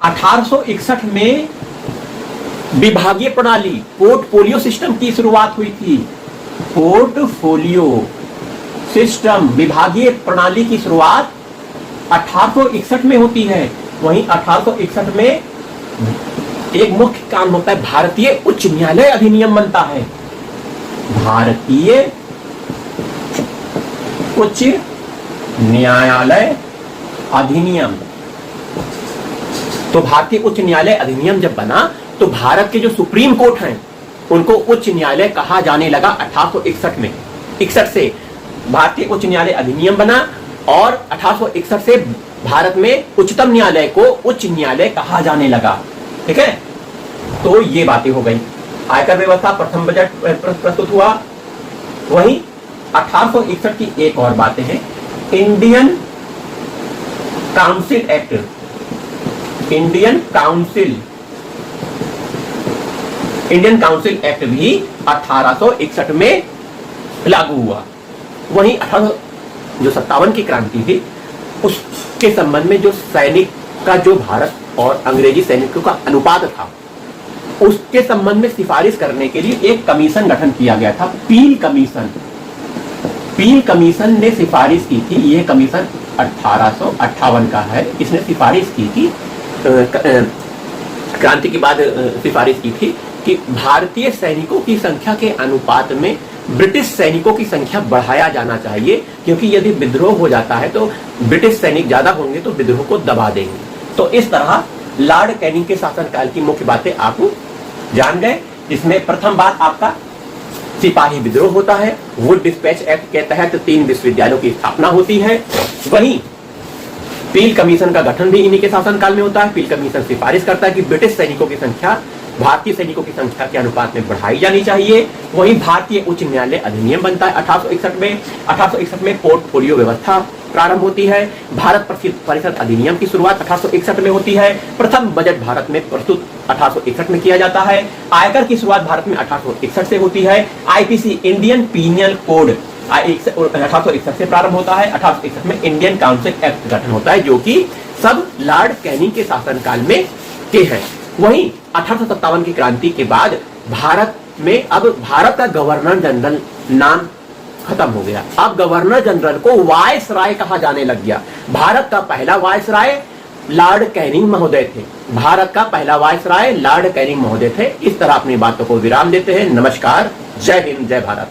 1861 में विभागीय प्रणाली पोर्टफोलियो सिस्टम की शुरुआत हुई थी। पोर्टफोलियो सिस्टम विभागीय प्रणाली की शुरुआत 1861 में होती है। वहीं 1861 में एक मुख्य काम होता है, भारतीय उच्च न्यायालय अधिनियम बनता है। भारतीय उच्च न्यायालय अधिनियम। तो भारतीय उच्च न्यायालय अधिनियम जब बना तो भारत के जो सुप्रीम कोर्ट हैं उनको उच्च न्यायालय कहा जाने लगा। 1861 में 61 से भारतीय उच्च न्यायालय अधिनियम बना और 1861 से भारत में उच्चतम न्यायालय को उच्च न्यायालय कहा जाने लगा। ठीक है, तो ये बातें हो गई। आयकर व्यवस्था, प्रथम बजट प्रस्तुत हुआ। वहीं 1861 की एक और बातें हैं, Indian council act. Indian council act भी 1861 में लागू हुआ। वहीं 1857 की क्रांति थी उसके संबंध में जो सैनिक का जो भारत और अंग्रेजी सैनिकों का अनुपात था उसके संबंध में सिफारिश करने के लिए एक कमीशन गठन किया गया था, पील कमीशन। पील कमीशन ने सिफारिश की थी, यह कमीशन 1858 का है। इसने सिफारिश की थी, क्रांति के बाद सिफारिश की थी कि भारतीय सैनिकों की संख्या के अनुपात में ब्रिटिश सैनिकों की संख्या बढ़ाया जाना चाहिए, क्योंकि यदि विद्रोह हो जाता है तो ब्रिटिश सैनिक ज्यादा होंगे तो विद्रोह को दबा देंगे। तो इस तरह लॉर्ड कैनिंग के शासनकाल की मुख्य बातें आप जान गए। इसमें प्रथम बात आपका सिपाही विद्रोह होता है। वुड डिस्पैच एक्ट के तहत 3 विश्वविद्यालयों की स्थापना होती है। वहीं पील कमीशन का गठन भी इन्हीं के शासनकाल में होता है। पील कमीशन सिफारिश करता है कि ब्रिटिश सैनिकों की संख्या भारतीय सैनिकों की संख्या के अनुपात में बढ़ाई जानी चाहिए। वहीं भारतीय उच्च न्यायालय अधिनियम बनता है 1861 में। 1861 में पोर्टफोलियो व्यवस्था प्रारंभ होती है। भारत परिषद अधिनियम की शुरुआत 1861 में होती है। प्रथम बजट भारत में प्रस्तुत 1861 में किया जाता है। आयकर की शुरुआत भारत में 1861 से होती है। आईपीसी इंडियन पीनल कोड 1861 से प्रारंभ होता है। 1861 में इंडियन काउंसिल एक्ट गठन होता है, जो कि सब लॉर्ड कैनिंग के शासनकाल में के हैं। वहीं 1857 की क्रांति के बाद भारत में अब भारत का गवर्नर जनरल नाम खत्म हो गया। अब गवर्नर जनरल को वायसराय कहा जाने लग गया। भारत का पहला वायसराय लॉर्ड कैनिंग महोदय थे। भारत का पहला वायसराय लॉर्ड कैनिंग महोदय थे। इस तरह अपनी बातों को विराम देते हैं। नमस्कार, जय हिंद, जय भारत।